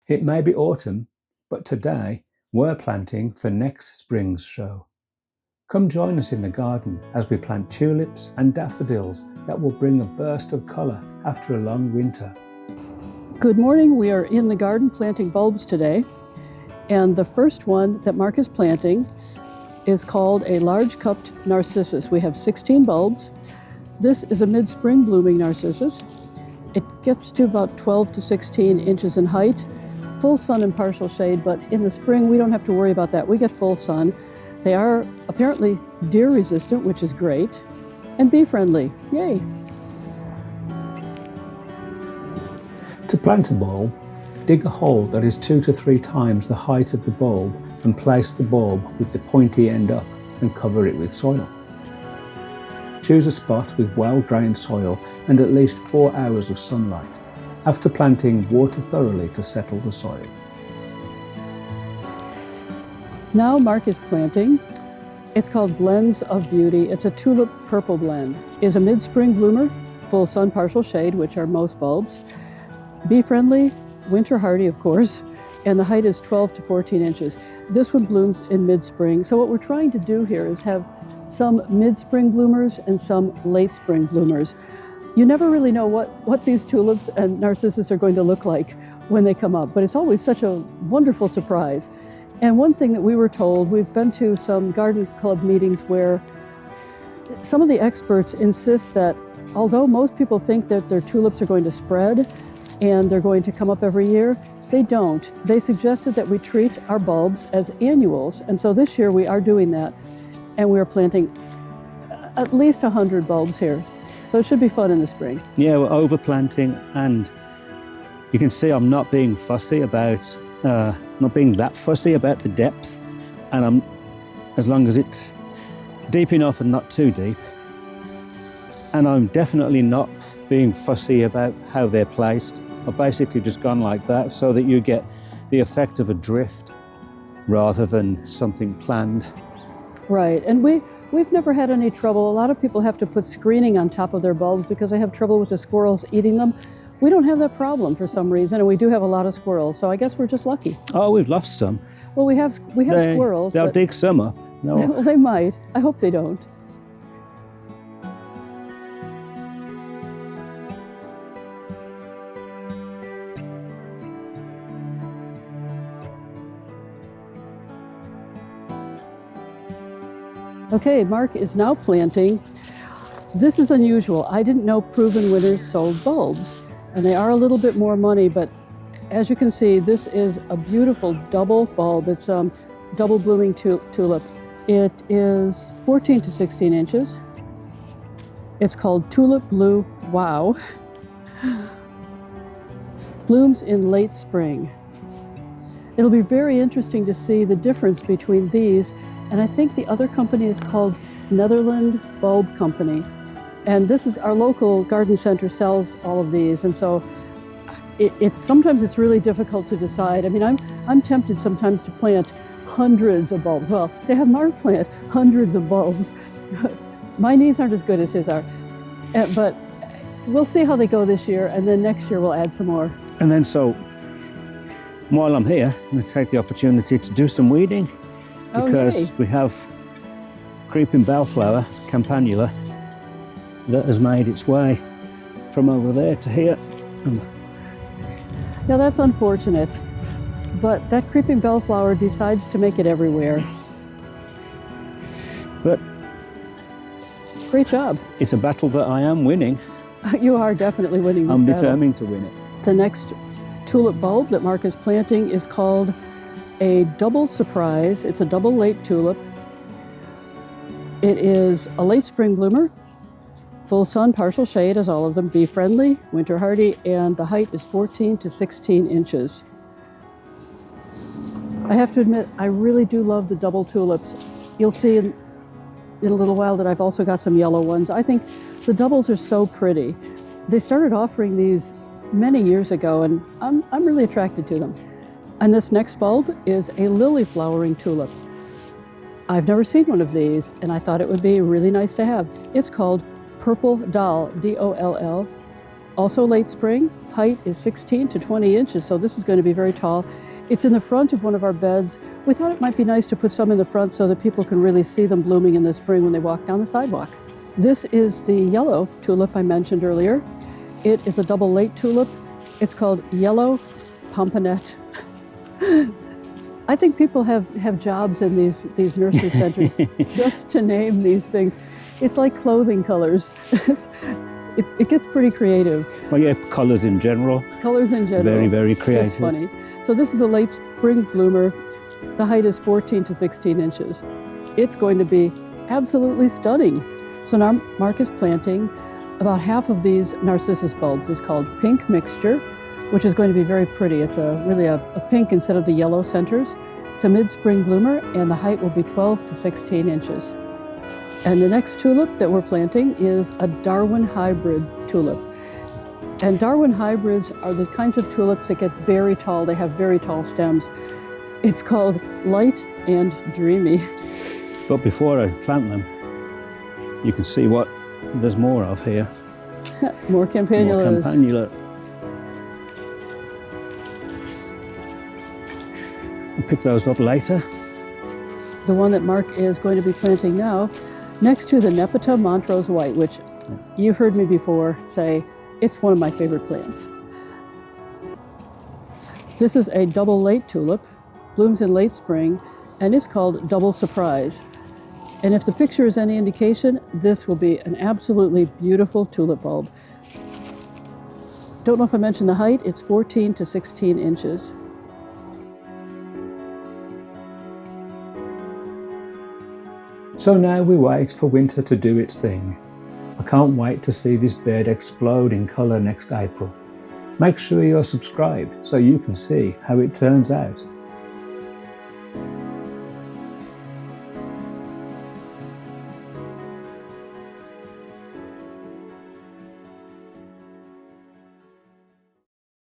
It may be autumn, but today we're planting for next spring's show. Come join us in the garden as we plant tulips and daffodils that will bring a burst of colour after a long winter. Good morning. We are in the garden planting bulbs today, and the first one that Mark is planting is called a large cupped narcissus. We have 16 bulbs. This is a mid-spring blooming narcissus. It gets to about 12 to 16 inches in height, full sun and partial shade, but in the spring we don't have to worry about that. We get full sun. They are apparently deer resistant, which is great, and bee friendly. Yay! To plant a bulb, dig a hole that is 2 to 3 times the height of the bulb and place the bulb with the pointy end up and cover it with soil. Choose a spot with well-drained soil and at least 4 hours of sunlight. After planting, water thoroughly to settle the soil. Now Mark is planting. It's called Blends of Beauty. It's a tulip purple blend. It's a mid-spring bloomer, full sun, partial shade, which are most bulbs. Bee friendly, winter hardy, of course, and the height is 12 to 14 inches. This one blooms in mid-spring. So what we're trying to do here is have some mid-spring bloomers and some late spring bloomers. You never really know what these tulips and narcissus are going to look like when they come up, but it's always such a wonderful surprise. And one thing that we were told, we've been to some garden club meetings where some of the experts insist that although most people think that their tulips are going to spread and they're going to come up every year, they don't. They suggested that we treat our bulbs as annuals. And so this year we are doing that. And we're planting at least 100 bulbs here. So it should be fun in the spring. Yeah, we're overplanting, and you can see I'm not being fussy about, not being that fussy about the depth. And as long as it's deep enough and not too deep. And I'm definitely not being fussy about how they're placed. I've basically just gone like that so that you get the effect of a drift rather than something planned. Right, and we've never had any trouble. A lot of people have to put screening on top of their bulbs because they have trouble with the squirrels eating them. We don't have that problem for some reason, and we do have a lot of squirrels, so I guess we're just lucky. Oh, we've lost some. Well, we have squirrels. They'll dig some up. No. Well, they might. I hope they don't. Okay, Mark is now planting. This is unusual. I didn't know proven winners sold bulbs, and they are a little bit more money, but as you can see, this is a beautiful double bulb. It's double blooming tulip. It is 14 to 16 inches. It's called Tulip Blue Wow. Blooms in late spring. It'll be very interesting to see the difference between these, and I think the other company is called Netherland Bulb Company. And this is our local garden center sells all of these. And so sometimes it's really difficult to decide. I mean, I'm tempted sometimes to plant hundreds of bulbs. Well, to have Mark plant hundreds of bulbs. My knees aren't as good as his are. But we'll see how they go this year. And then next year we'll add some more. And then so, while I'm here, I'm going to take the opportunity to do some weeding. Because we have creeping bellflower, campanula, that has made its way from over there to here. Yeah, that's unfortunate. But that creeping bellflower decides to make it everywhere. But great job. It's a battle that I am winning. You are definitely winning this battle. battle. I'm determined to win it. The next tulip bulb that Mark is planting is called a double surprise. It's a double late tulip. It is a late spring bloomer, full sun, partial shade as all of them, bee friendly, winter hardy, and the height is 14 to 16 inches. I have to admit, I really do love the double tulips. You'll see in a little while that I've also got some yellow ones. I think the doubles are so pretty. They started offering these many years ago, and I'm really attracted to them. And this next bulb is a lily flowering tulip. I've never seen one of these, and I thought it would be really nice to have. It's called Purple Doll, D-O-L-L. Also late spring, height is 16 to 20 inches, so this is going to be very tall. It's in the front of one of our beds. We thought it might be nice to put some in the front so that people can really see them blooming in the spring when they walk down the sidewalk. This is the yellow tulip I mentioned earlier. It is a double late tulip. It's called Yellow Pompanet. I think people have jobs in these nursery centers just to name these things. It's like clothing colors. It gets pretty creative. Well, yeah, colours in general. Colors in general. Very, very creative. It's funny. So this is a late spring bloomer. The height is 14 to 16 inches. It's going to be absolutely stunning. So now Mark is planting about half of these Narcissus bulbs. It's called Pink Mixture, which is going to be very pretty. It's really a pink instead of the yellow centers. It's a mid-spring bloomer, and the height will be 12 to 16 inches. And the next tulip that we're planting is a Darwin hybrid tulip. And Darwin hybrids are the kinds of tulips that get very tall. They have very tall stems. It's called Light and Dreamy. But before I plant them, you can see what there's more of here. More campanulas. More campanula. I'll pick those up later. The one that Mark is going to be planting now, next to the Nepeta Montrose White, which you've heard me before say, it's one of my favorite plants. This is a double late tulip, blooms in late spring, and it's called Double Surprise. And if the picture is any indication, this will be an absolutely beautiful tulip bulb. Don't know if I mentioned the height, it's 14 to 16 inches. So now we wait for winter to do its thing. I can't wait to see this bed explode in colour next April. Make sure you're subscribed so you can see how it turns out.